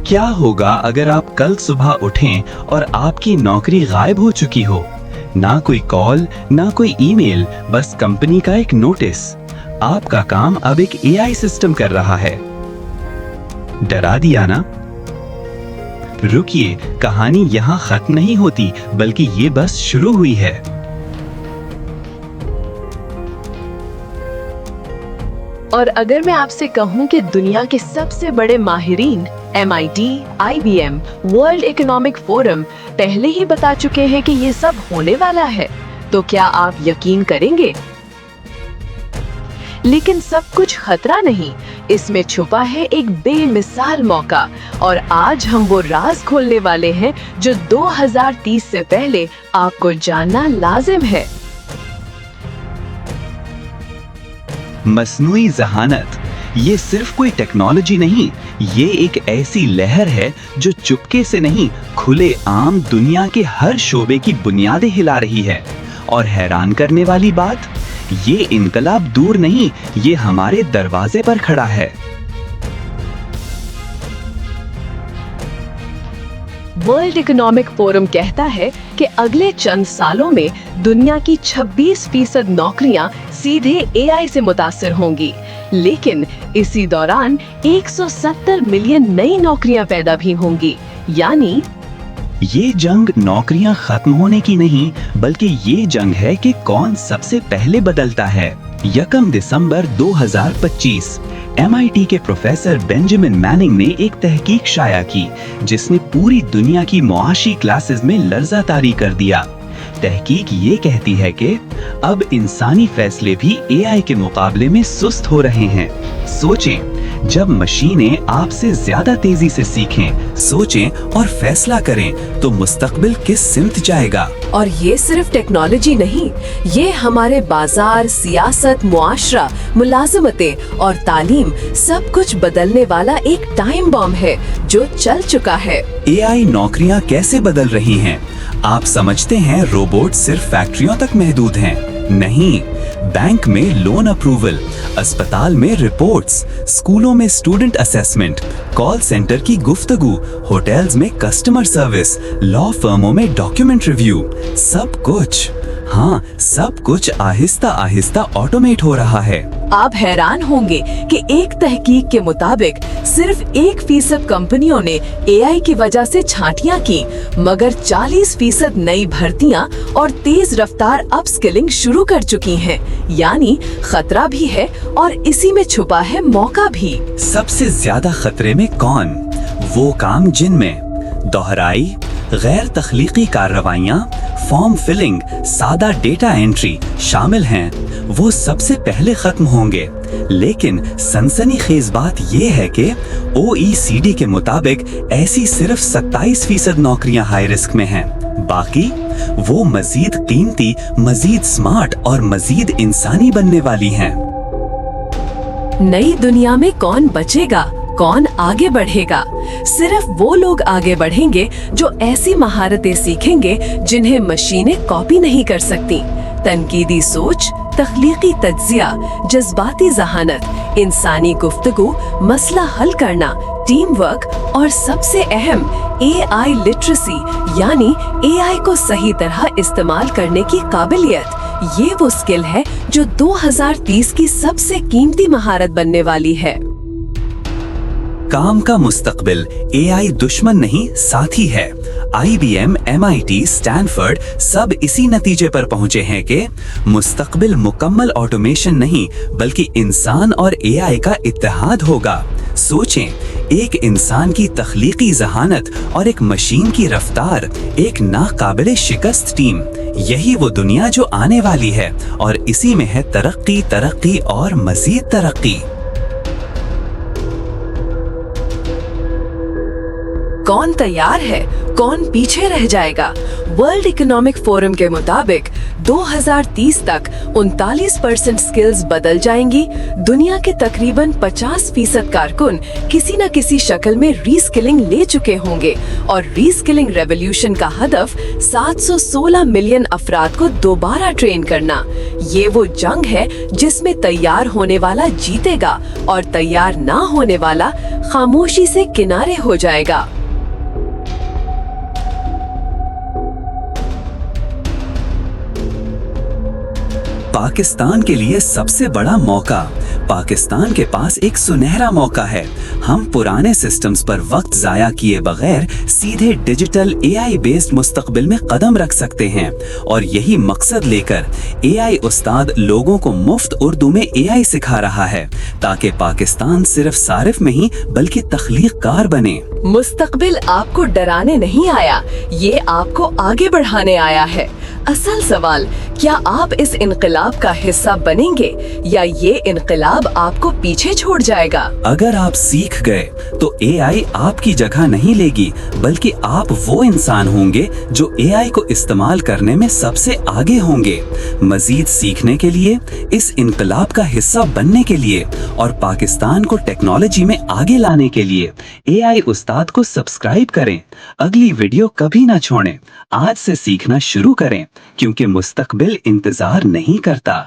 क्या होगा अगर आप कल सुबह उठें और आपकी नौकरी गायब हो चुकी हो? ना कोई कॉल, ना कोई ईमेल, बस कंपनी का एक नोटिस। आपका काम अब एक एआई सिस्टम कर रहा है। डरा दिया ना? रुकिए, कहानी यहाँ खत्म नहीं होती, बल्कि ये बस शुरू हुई है। और अगर मैं आपसे कहूं कि दुनिया के सबसे बड़े माहिरीन MIT, IBM, world economic forum पहले ही बता चुके हैं कि ये सब होने वाला है, तो क्या आप यकीन करेंगे? लेकिन सब कुछ खतरा नहीं, इसमें छुपा है एक बेमिसाल मौका, और आज हम वो राज खोलने वाले हैं जो 2030 से पहले आपको जानना लाजिम है। मसनूई ज़हानत ये सिर्फ कोई टेक्नोलॉजी नहीं, ये एक ऐसी लहर है जो चुपके से नहीं, खुले आम दुनिया के हर शोबे की बुनियादें हिला रही है। और हैरान करने वाली बात, ये इनकलाब दूर नहीं, ये हमारे दरवाजे पर खड़ा है। वर्ल्ड इकोनॉमिक फोरम कहता है कि अगले चंद सालों में दुनिया की 26% नौकरियां सीधे AI से मुतासिर होंगी, लेकिन इसी दौरान 170 मिलियन नई नौकरियां पैदा भी होंगी। यानी ये जंग नौकरियां खत्म होने की नहीं, बल्कि ये जंग है कि कौन सबसे पहले बदलता है। 1 दिसंबर 2025 MIT के प्रोफेसर बेंजामिन मैनिंग ने एक तहकीक शाया की, जिसने पूरी दुनिया की मुआशी क्लासेस में लर्जा तारी कर दिया। तहकीक ये कहती है कि अब इंसानी फैसले भी AI के मुकाबले में सुस्त हो रहे हैं। सोचें, जब मशीनें आपसे ज्यादा तेजी से सीखें, सोचें और फैसला करें, तो मुस्तकबिल किस सिमत जाएगा? और ये सिर्फ टेक्नोलॉजी नहीं, ये हमारे बाजार, सियासत, मुआशरा, मुलाजमतें और तालीम सब कुछ बदलने वाला एक टाइम बॉम्ब है जो चल चुका है। AI नौकरियां कैसे बदल रही हैं? आप समझते हैं रोबोट सिर्फ फैक्ट्रियों तक महदूद हैं? नहीं, बैंक में लोन अप्रूवल, अस्पताल में रिपोर्ट्स, स्कूलों में स्टूडेंट असेसमेंट, कॉल सेंटर की गुफ्तगू, होटल्स में कस्टमर सर्विस, लॉ फर्मों में डॉक्यूमेंट रिव्यू, सब कुछ, हाँ, सब कुछ आहिस्ता आहिस्ता ऑटोमेट हो रहा है। आप हैरान होंगे कि एक तहकीक के मुताबिक सिर्फ 1% कंपनियों ने AI की वजह से छांटियां की, मगर 40% नई भर्तियां और तेज रफ्तार अपस्किलिंग शुरू कर चुकी हैं। यानी खतरा भी है और इसी में छुपा है मौका भी। सबसे ज्यादा खतरे में कौन? वो काम जिनमें दोहराई, गैर तख्लीकी कार्रवाइयाँ, फॉर्म फिलिंग, सादा डेटा एंट्री शामिल हैं, वो सबसे पहले खत्म होंगे। लेकिन सनसनीखेज बात ये है कि OECD के मुताबिक ऐसी सिर्फ 27% नौकरियां हाई रिस्क में हैं। बाकी वो मजीद कीमती, मजीद स्मार्ट और मजीद इंसानी बनने वाली हैं। नई दुनिया में कौन बचेगा, कौन आगे बढ़ेगा? सिर्फ वो लोग आगे बढ़ेंगे जो ऐसी महारतें सीखेंगे जिन्हें मशीनें कॉपी नहीं कर सकती। तनकीदी सोच, तख्लीकी तज्जिया, जज्बाती ज़हानत, इंसानी गुफ्तगू, मसला हल करना, टीम वर्क और सबसे अहम AI लिटरेसी, यानी AI को सही तरह इस्तेमाल करने की काबिलियत। ये वो स्किल है जो 2030 की सबसे कीमती महारत बनने वाली है। काम का मुस्तकबिल AI दुश्मन नहीं, साथी है। IBM, MIT, स्टैनफोर्ड सब इसी नतीजे पर पहुंचे हैं कि मुस्तकबिल मुकम्मल ऑटोमेशन नहीं, बल्कि इंसान और AI का इत्तेहाद होगा। सोचें, एक इंसान की तख्लीकी ज़हानत और एक मशीन की रफ्तार, एक नाकाबिले शिकस्त टीम, यही वो दुनिया जो आने वाली है, और इसी में है तरक्की, तरक्की और मजीद तरक्की। कौन तैयार है, कौन पीछे रह जाएगा? वर्ल्ड इकोनॉमिक फोरम के मुताबिक 2030 तक 39% स्किल्स बदल जाएंगी। दुनिया के तकरीबन 50% कारकुन किसी न किसी शक्ल में रीस्किलिंग ले चुके होंगे और रीस्किलिंग रेवोल्यूशन का हदफ 716 मिलियन अफराद को दोबारा ट्रेन करना। ये वो जंग है जिसमें तैयार होने वाला जीतेगा और तैयार ना होने वाला खामोशी से किनारे हो जाएगा। पाकिस्तान के लिए सबसे बड़ा मौका। पाकिस्तान के पास एक सुनहरा मौका है। हम पुराने सिस्टम्स पर वक्त जाया किए बगैर सीधे डिजिटल एआई बेस्ड मुस्तकबिल में कदम रख सकते हैं और यही मकसद लेकर एआई उस्ताद लोगों को मुफ्त उर्दू में एआई सिखा रहा है ताकि पाकिस्तान सिर्फ सारिफ में ही बल्कि तख्लीक़कार बने। मुस्तकबिल आपको डराने नहीं आया, ये आपको आगे बढ़ाने आया है। असल सवाल, क्या आप इस इनकलाब का हिस्सा बनेंगे या ये इनकलाब आपको पीछे छोड़ जाएगा? अगर आप सीख गए तो एआई आपकी जगह नहीं लेगी, बल्कि आप वो इंसान होंगे जो एआई को इस्तेमाल करने में सबसे आगे होंगे। मजीद सीखने के लिए, इस इनकलाब का हिस्सा बनने के लिए और पाकिस्तान को टेक्नोलॉजी में आगे लाने के लिए एआई उस्ताद को सब्सक्राइब करें। अगली वीडियो कभी ना छोड़ें। आज से सीखना शुरू करें क्योंकि मुस्तकबिल इंतजार नहीं करता।